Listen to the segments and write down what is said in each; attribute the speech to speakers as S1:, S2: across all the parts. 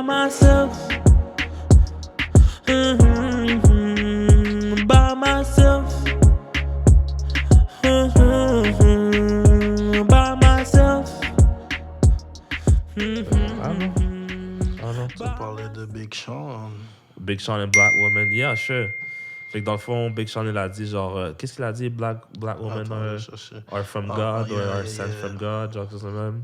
S1: by myself. By myself. By myself.
S2: I don't know.
S3: Tu parlais de Big Sean.
S2: Big Sean and Black Woman, yeah, sure. Fait que dans le fond, Big Sean, il a dit genre, qu'est-ce qu'il a dit? Black women are from God or are sent from God, genre, quelque chose de même.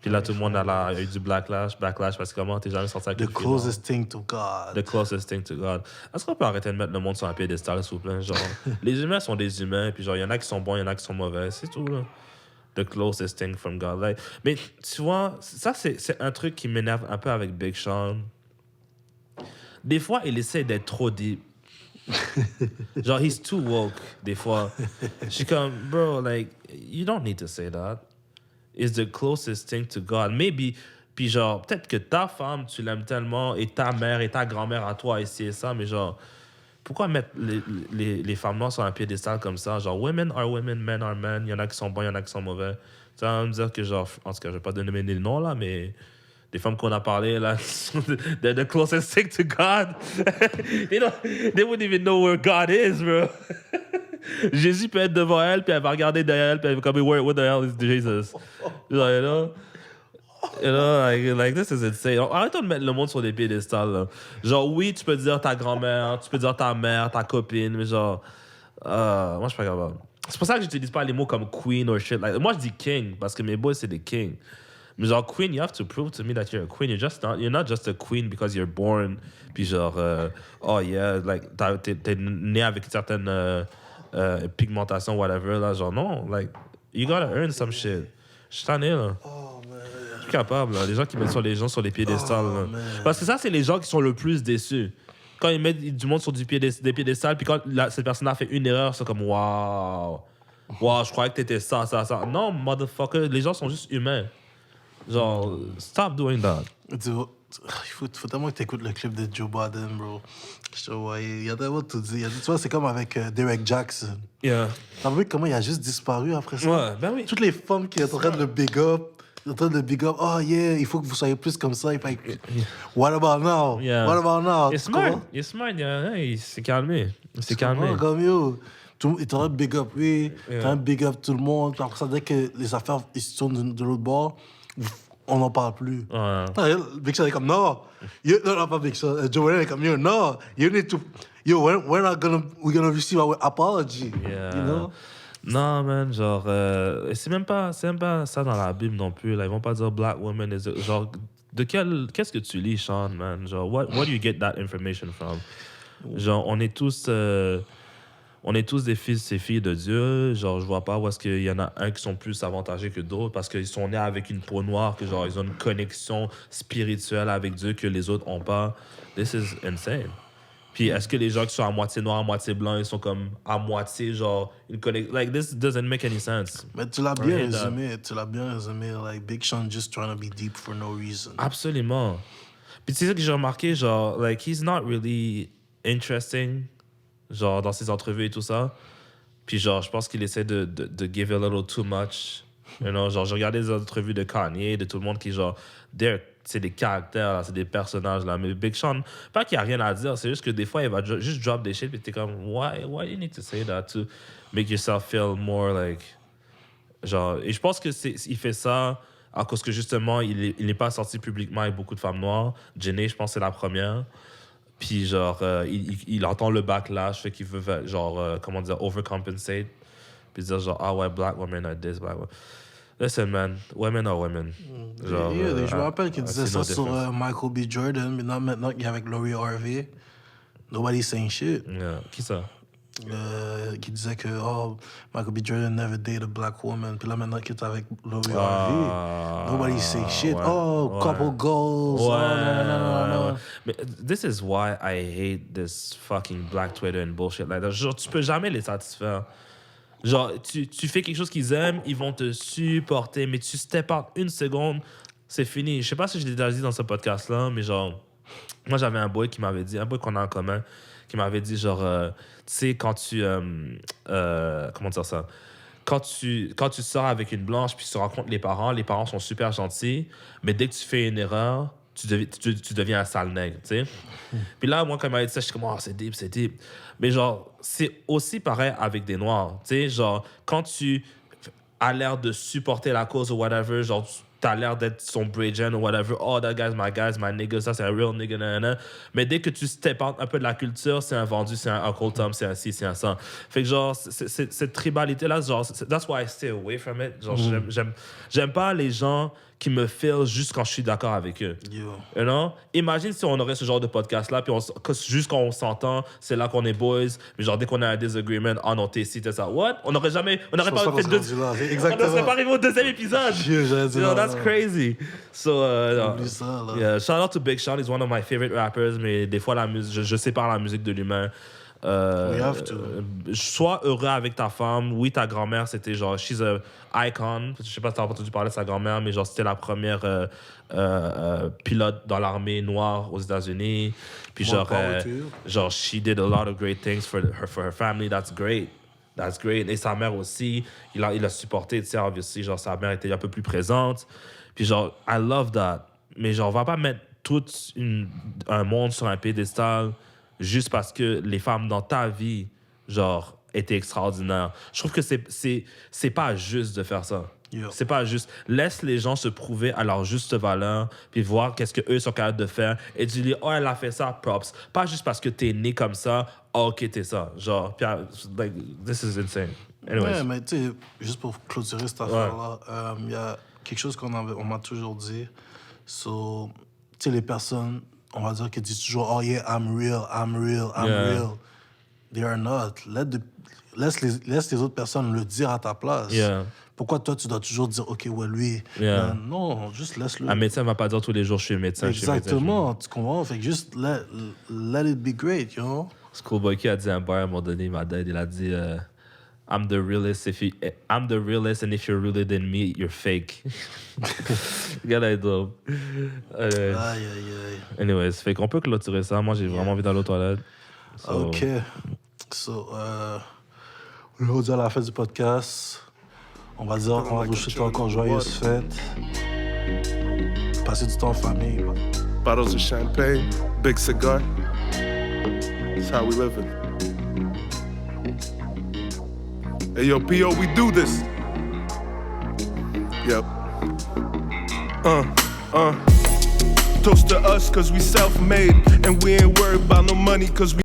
S2: Puis là, tout le monde a eu du backlash parce que comment t'es jamais sorti avec
S3: The closest thing to God.
S2: The closest thing to God. Est-ce qu'on peut arrêter de mettre le monde sur un piédestal, s'il vous plaît? Genre, les humains sont des humains, puis genre, il y en a qui sont bons, il y en a qui sont mauvais, c'est tout, là. The closest thing from God. Like, mais tu vois, ça, c'est un truc qui m'énerve un peu avec Big Sean. Des fois, il essaie d'être trop deep. Genre, he's too woke, des fois. Je suis comme, bro, like, you don't need to say that. It's the closest thing to God. Maybe, puis genre, peut-être que ta femme, tu l'aimes tellement, et ta mère et ta grand-mère à toi, et ci et ça, mais genre, pourquoi mettre les femmes noires sur un piédestal comme ça? Genre, women are women, men are men. Il y en a qui sont bons, il y en a qui sont mauvais. Ça va me dire que, genre, en tout cas, je vais pas donner les noms, là, mais les femmes qu'on a parlé, là, they're the closest thing to God. They wouldn't even know where God is, bro. Jésus peut être devant elle, puis elle va regarder derrière elle, puis elle va comme, what the hell is Jesus? Like, you know, like this is insane. Arrête de mettre le monde sur des piédestals, là. Genre, oui, tu peux dire ta grand-mère, tu peux dire ta mère, ta copine, mais genre, moi, je suis pas capable. C'est pour ça que j'utilise pas les mots comme queen or shit. Like, moi, je dis king, parce que mes boys, c'est des kings. Mais genre, queen, you have to prove to me that you're a queen. You're not just a queen because you're born. Puis genre, oh yeah, like, t'es né avec une certaine pigmentation, whatever, là. Genre, non, like, you gotta earn some shit. Je suis tanné, là.
S3: Oh, man.
S2: Je suis capable, là. Les gens qui mettent les gens sur les piédestals, là. Parce que ça, c'est les gens qui sont le plus déçus. Quand ils mettent du monde sur des piédestals, puis quand cette personne a fait une erreur, c'est comme, waouh, je croyais que t'étais ça. Non, motherfucker, les gens sont juste humains. Genre, stop doing that.
S3: Il faut tellement que tu écoutes le clip de Joe Biden, bro. Je te voyais. Il y a tellement tout dit. Tu vois, c'est comme avec Derek Jackson.
S2: Yeah.
S3: T'as vu comment il a juste disparu après ça?
S2: Ouais, ben oui.
S3: Toutes les femmes qui sont en train de le big up. Oh yeah, il faut que vous soyez plus comme ça. What about now?
S2: Yeah.
S3: What about now?
S2: Il est smart, il s'est calmé. Il s'est calmé.
S3: Comme yo. Il est en train de big up, oui. Il est en
S2: Yeah.
S3: train de big up tout le monde. Puis après ça, dès que les affaires ils se tournent de l'autre bord, on n'en parle plus.
S2: Ouais.
S3: Big Sean est comme, non. Non, pas Big Sean. Joe Rogan est comme, yo, no. You need to... Yo, we're gonna receive our apology.
S2: Yeah.
S3: You know?
S2: Non, man, genre, c'est même pas ça dans la Bible non plus. Là. Ils vont pas dire black woman is genre, qu'est-ce que tu lis, Sean, man? Genre, where do you get that information from? Genre, on est tous des fils et filles de Dieu. Genre, je vois pas où est-ce qu'il y en a un qui sont plus avantagés que d'autres parce qu'ils sont nés avec une peau noire, que genre, ils ont une connexion spirituelle avec Dieu que les autres ont pas. This is insane. Puis est-ce que les gens qui sont à moitié noirs, à moitié blancs, ils sont comme à moitié, genre, une connexion... Like, this doesn't make any sense.
S3: Mais tu l'as bien résumé. Like, Big Sean just trying to be deep for no reason.
S2: Absolument. Puis c'est ça que j'ai remarqué, genre, like, he's not really interesting, genre, dans ses entrevues et tout ça. Puis genre, je pense qu'il essaie de give a little too much. You know, genre, j'ai regardé les entrevues de Kanye, de tout le monde qui, genre, c'est des caractères, là, c'est des personnages, là. Mais Big Sean, pas qu'il n'y a rien à dire, c'est juste que des fois, il va juste drop des shit, puis t'es comme, why you need to say that to make yourself feel more like... Genre, et je pense que il fait ça à cause que, justement, il n'est pas sorti publiquement avec beaucoup de femmes noires. Jenny, je pense, c'est la première. Puis, genre, il entend le backlash, fait qu'il veut, genre, comment dire, overcompensate. Puis dire, genre, ah ouais, black women are this, black women... Listen, man, women are women. Genre,
S3: je me rappelle qu'il disait ça sur
S2: difference.
S3: Michael B. Jordan, mais maintenant qu'il est avec Laurie Harvey, nobody's saying shit.
S2: Yeah. Qui ça?
S3: Qui disait que Michael B. Jordan never dated a black woman. Puis là, maintenant qu'il est avec Laurie Harvey, nobody's saying shit.
S2: Ouais,
S3: Couple goals.
S2: Ouais. Mais this is why I hate this fucking black Twitter and bullshit like that. Genre, tu peux jamais les satisfaire. Genre, tu fais quelque chose qu'ils aiment, ils vont te supporter, mais tu step out une seconde, c'est fini. Je sais pas si je l'ai déjà dit dans ce podcast-là, mais genre, moi, j'avais un boy qui m'avait dit, un boy qu'on a en commun, qui m'avait dit, genre, tu sais, quand tu... comment dire ça? Quand tu sors avec une blanche puis tu rencontres les parents sont super gentils, mais dès que tu fais une erreur, tu deviens un sale nègre, tu sais. Puis là, moi, quand il m'a dit ça, je suis comme, oh, c'est deep. Mais genre, c'est aussi pareil avec des Noirs, tu sais. Genre, quand tu as l'air de supporter la cause ou whatever, genre, t'as l'air d'être son Bridgen ou whatever. Oh, that guy's my nigga, ça c'est un real nigga, nanana. Mais dès que tu step out un peu de la culture, c'est un vendu, c'est un Uncle Tom, c'est un ci, c'est un ça. Fait que genre, cette tribalité-là, genre, that's why I stay away from it. Genre, j'aime pas les gens qui me feel juste quand je suis d'accord avec eux.
S3: Yo.
S2: You know? Imagine si on aurait ce genre de podcast-là, puis juste quand on s'entend, c'est là qu'on est boys, mais genre dès qu'on a un disagreement, oh non, t'es ici, t'es ça. What? On n'aurait pas fait on ne serait pas arrivé au deuxième épisode. That's crazy. So, yeah, shout out to Big Sean, he's one of my favorite rappers, mais des fois, je sépare la musique de l'humain.
S3: We have to.
S2: Sois heureux avec ta femme. Oui, ta grand-mère, c'était genre, she's a icon. Je sais pas si t'as entendu parler de sa grand-mère, mais genre, c'était la première pilote dans l'armée noire aux États-Unis. Puis genre, she did a lot of great things for her family. That's great. Et sa mère aussi, il a supporté, tu sais, obviously, genre, sa mère était un peu plus présente. Puis genre, I love that. Mais genre, on va pas mettre tout un monde sur un piédestal juste parce que les femmes dans ta vie, genre, étaient extraordinaires. Je trouve que c'est pas juste de faire ça.
S3: Yeah.
S2: C'est pas juste. Laisse les gens se prouver à leur juste valeur, puis voir qu'est-ce qu'eux sont capables de faire, et dis-lui, oh, elle a fait ça, props. Pas juste parce que t'es né comme ça, oh, ok, t'es ça. Genre, puis, like, this is insane. Anyways.
S3: Ouais, mais tu sais, juste pour clôturer cette affaire-là, il y a quelque chose on m'a toujours dit. So, tu sais, les personnes, on va dire, qui disent toujours, oh yeah, I'm real. They are not. Laisse les autres personnes le dire à ta place.
S2: Yeah.
S3: Pourquoi toi, tu dois toujours dire, OK, ouais, lui.
S2: Yeah.
S3: Non, juste laisse-le.
S2: Un médecin ne va pas dire tous les jours, je suis médecin.
S3: Exactement, tu comprends? Fait que juste let it be great, you know?
S2: Schoolboy qui a dit un bar à un moment donné, il a dit I'm the realest and if you're realer than me, you're fake. Regarde, est dope.
S3: Aïe.
S2: Anyways, fait qu'on peut clôturer ça. Moi, j'ai vraiment envie d'aller aux toilettes. So...
S3: OK. So, on est rendu à la fin du podcast. On va vous souhaiter encore joyeuse fête. Passez du temps en famille.
S4: Bottles of champagne, big cigar. That's how we living. Hey, yo, P.O., we do this. Yep. Toast to us, cause we self-made. And we ain't worried about no money, cause we